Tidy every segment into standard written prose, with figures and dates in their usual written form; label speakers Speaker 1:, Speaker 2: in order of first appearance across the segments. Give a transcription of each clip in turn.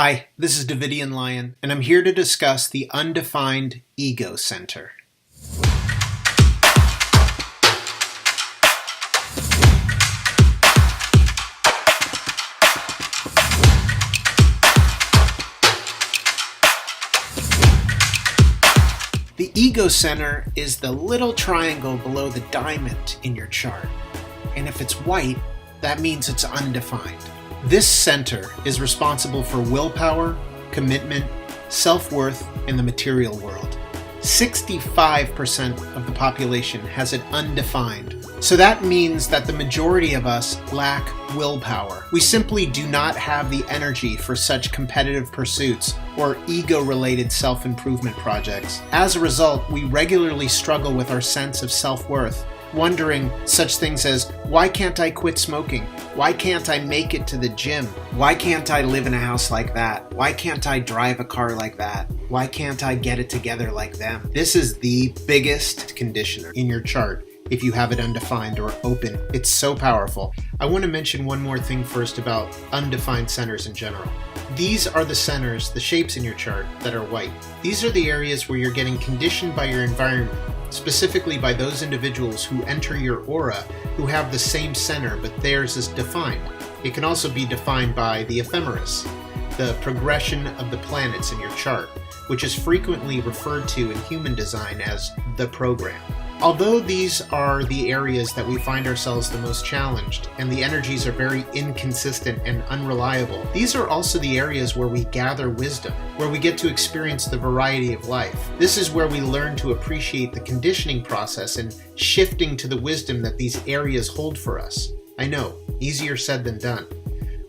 Speaker 1: Hi, this is Davidian Lyon, and I'm here to discuss the Undefined Ego Center. The Ego Center is the little triangle below the diamond in your chart, and if it's white, that means it's undefined. This center is responsible for willpower, commitment, self-worth, in the material world. 65% of the population has it undefined. So that means that the majority of us lack willpower. We simply do not have the energy for such competitive pursuits or ego-related self-improvement projects. As a result, we regularly struggle with our sense of self-worth, wondering such things as, why can't I quit smoking? Why can't I make it to the gym? Why can't I live in a house like that? Why can't I drive a car like that? Why can't I get it together like them? This is the biggest conditioner in your chart if you have it undefined or open. It's so powerful. I want to mention one more thing first about undefined centers in general. These are the centers, the shapes in your chart that are white. These are the areas where you're getting conditioned by your environment, specifically by those individuals who enter your aura who have the same center, but theirs is defined. It can also be defined by the ephemeris, the progression of the planets in your chart, which is frequently referred to in Human Design as the program. Although these are the areas that we find ourselves the most challenged, and the energies are very inconsistent and unreliable, these are also the areas where we gather wisdom, where we get to experience the variety of life. This is where we learn to appreciate the conditioning process and shifting to the wisdom that these areas hold for us. I know, easier said than done.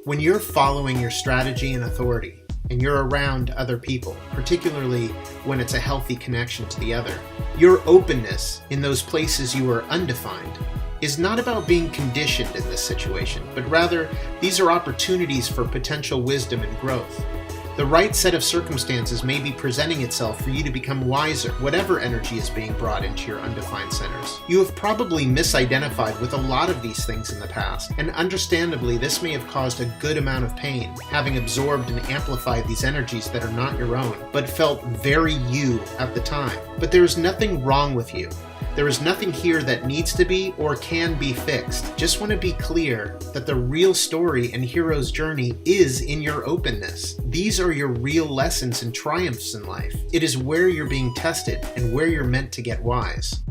Speaker 1: When you're following your strategy and authority, and you're around other people, particularly when it's a healthy connection to the other, your openness in those places you are undefined is not about being conditioned in this situation, but rather these are opportunities for potential wisdom and growth. The right set of circumstances may be presenting itself for you to become wiser, whatever energy is being brought into your undefined centers. You have probably misidentified with a lot of these things in the past, and understandably this may have caused a good amount of pain, having absorbed and amplified these energies that are not your own, but felt very you at the time. But there is nothing wrong with you. There is nothing here that needs to be or can be fixed. Just want to be clear that the real story and hero's journey is in your openness. These are your real lessons and triumphs in life. It is where you're being tested and where you're meant to get wise.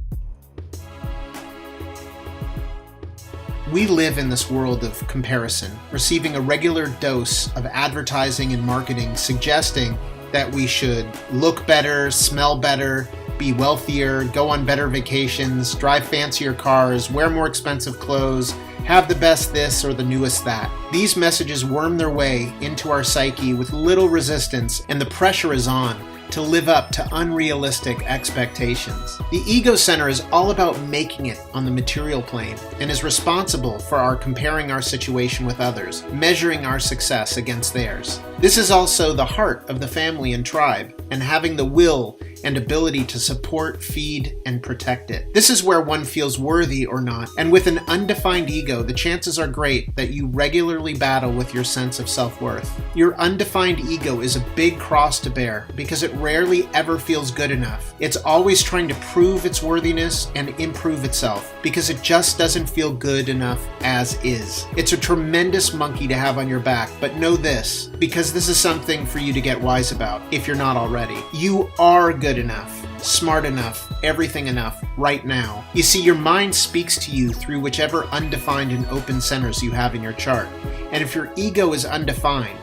Speaker 1: We live in this world of comparison, receiving a regular dose of advertising and marketing suggesting that we should look better, smell better, be wealthier, go on better vacations, drive fancier cars, wear more expensive clothes, have the best this or the newest that. These messages worm their way into our psyche with little resistance, and the pressure is on to live up to unrealistic expectations. The ego center is all about making it on the material plane and is responsible for our comparing our situation with others, measuring our success against theirs. This is also the heart of the family and tribe, and having the will and ability to support, feed, and protect it. This is where one feels worthy or not, and with an undefined ego, the chances are great that you regularly battle with your sense of self-worth. Your undefined ego is a big cross to bear because it rarely ever feels good enough. It's always trying to prove its worthiness and improve itself because it just doesn't feel good enough as is. It's a tremendous monkey to have on your back, but know this, because this is something for you to get wise about if you're not already. You are good enough, smart enough, everything enough right now. You see, your mind speaks to you through whichever undefined and open centers you have in your chart. And if your ego is undefined,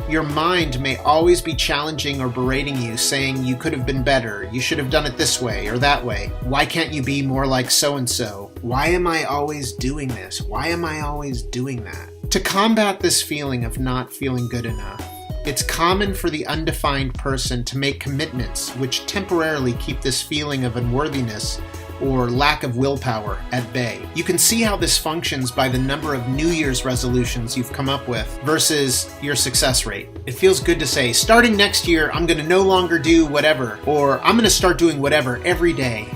Speaker 1: your mind may always be challenging or berating you, saying you could have been better, you should have done it this way or that way. Why can't you be more like so-and-so? Why am I always doing this? Why am I always doing that? To combat this feeling of not feeling good enough, it's common for the undefined person to make commitments which temporarily keep this feeling of unworthiness or lack of willpower at bay. You can see how this functions by the number of New Year's resolutions you've come up with versus your success rate. It feels good to say, starting next year, I'm going to no longer do whatever, or I'm going to start doing whatever every day.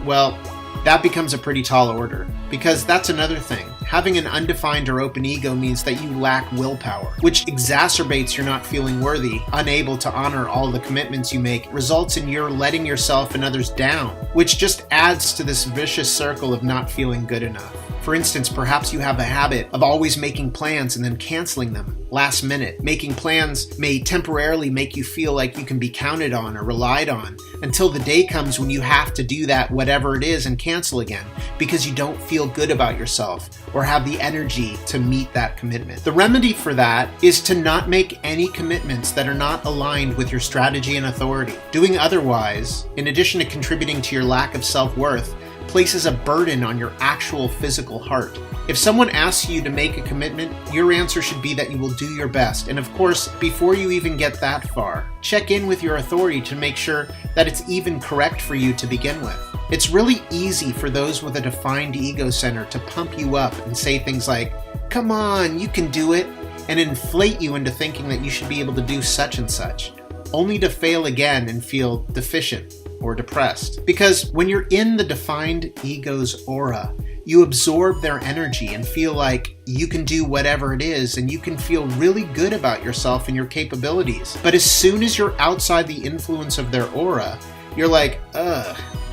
Speaker 1: Well, that becomes a pretty tall order, because that's another thing. Having an undefined or open ego means that you lack willpower, which exacerbates your not feeling worthy, unable to honor all the commitments you make, results in your letting yourself and others down, which just adds to this vicious circle of not feeling good enough. For instance, perhaps you have a habit of always making plans and then canceling them last minute. Making plans may temporarily make you feel like you can be counted on or relied on until the day comes when you have to do that whatever it is and cancel again because you don't feel good about yourself or have the energy to meet that commitment. The remedy for that is to not make any commitments that are not aligned with your strategy and authority. Doing otherwise, in addition to contributing to your lack of self-worth, places a burden on your actual physical heart. If someone asks you to make a commitment, your answer should be that you will do your best. And of course, before you even get that far, check in with your authority to make sure that it's even correct for you to begin with. It's really easy for those with a defined ego center to pump you up and say things like, "Come on, you can do it," and inflate you into thinking that you should be able to do such and such, only to fail again and feel deficient or depressed. Because when you're in the defined ego's aura, you absorb their energy and feel like you can do whatever it is and you can feel really good about yourself and your capabilities. But as soon as you're outside the influence of their aura, you're like,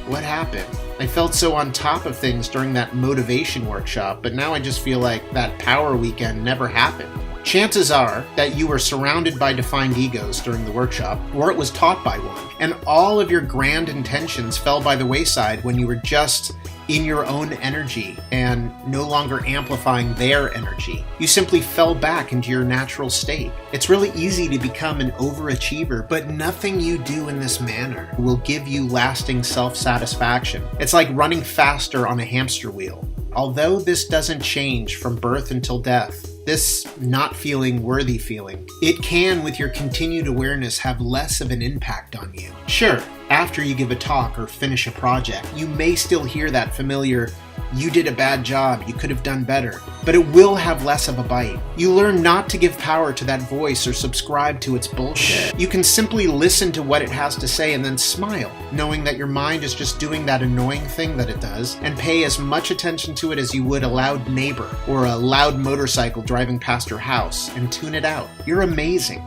Speaker 1: what happened? I felt so on top of things during that motivation workshop, but now I just feel like that power weekend never happened. Chances are that you were surrounded by defined egos during the workshop, or it was taught by one, and all of your grand intentions fell by the wayside when you were just in your own energy and no longer amplifying their energy. You simply fell back into your natural state. It's really easy to become an overachiever, but nothing you do in this manner will give you lasting self-satisfaction. It's like running faster on a hamster wheel. Although this doesn't change from birth until death, this not feeling worthy feeling, it can, with your continued awareness, have less of an impact on you. Sure, after you give a talk or finish a project, you may still hear that familiar, "You did a bad job, you could have done better," but it will have less of a bite. You learn not to give power to that voice or subscribe to its bullshit. You can simply listen to what it has to say and then smile, knowing that your mind is just doing that annoying thing that it does, and pay as much attention to it as you would a loud neighbor or a loud motorcycle driving past your house, and tune it out. You're amazing.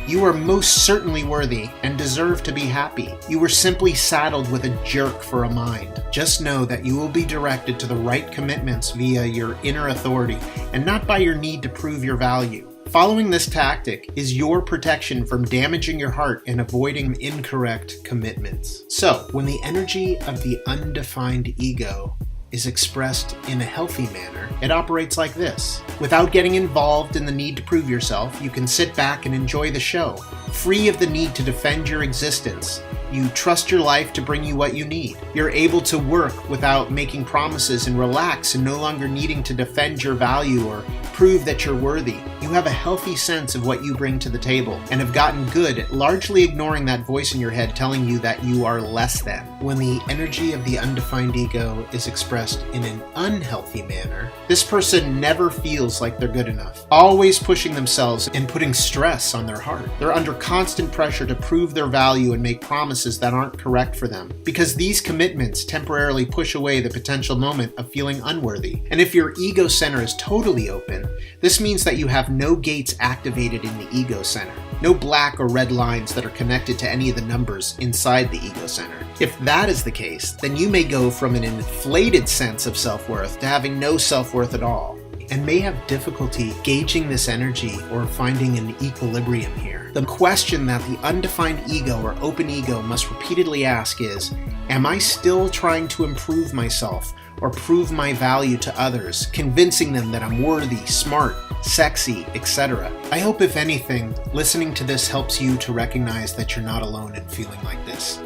Speaker 1: You are most certainly worthy and deserve to be happy. You were simply saddled with a jerk for a mind. Just know that you will be directed to the right commitments via your inner authority and not by your need to prove your value. Following this tactic is your protection from damaging your heart and avoiding incorrect commitments. So, when the energy of the undefined ego is expressed in a healthy manner, it operates like this. Without getting involved in the need to prove yourself, you can sit back and enjoy the show, free of the need to defend your existence. You trust your life to bring you what you need. You're able to work without making promises and relax and no longer needing to defend your value or prove that you're worthy. You have a healthy sense of what you bring to the table and have gotten good at largely ignoring that voice in your head telling you that you are less than. When the energy of the undefined ego is expressed in an unhealthy manner, this person never feels like they're good enough, always pushing themselves and putting stress on their heart. They're under constant pressure to prove their value and make promises that aren't correct for them, because these commitments temporarily push away the potential moment of feeling unworthy. And if your ego center is totally open, this means that you have no gates activated in the ego center, no black or red lines that are connected to any of the numbers inside the ego center. If that is the case, then you may go from an inflated sense of self-worth to having no self-worth at all, and may have difficulty gauging this energy or finding an equilibrium here. The question that the undefined ego or open ego must repeatedly ask is, am I still trying to improve myself or prove my value to others, convincing them that I'm worthy, smart, sexy, etc.? I hope, if anything, listening to this helps you to recognize that you're not alone in feeling like this,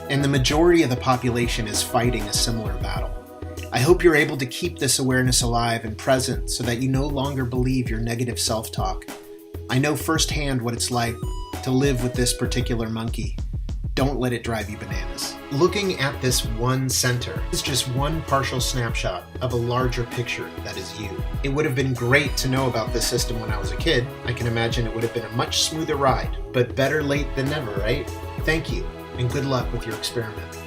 Speaker 1: and the majority of the population is fighting a similar battle. I hope you're able to keep this awareness alive and present so that you no longer believe your negative self-talk. I know firsthand what it's like to live with this particular monkey. Don't let it drive you bananas. Looking at this one center is just one partial snapshot of a larger picture that is you. It would have been great to know about this system when I was a kid. I can imagine it would have been a much smoother ride, but better late than never, right? Thank you, and good luck with your experiment.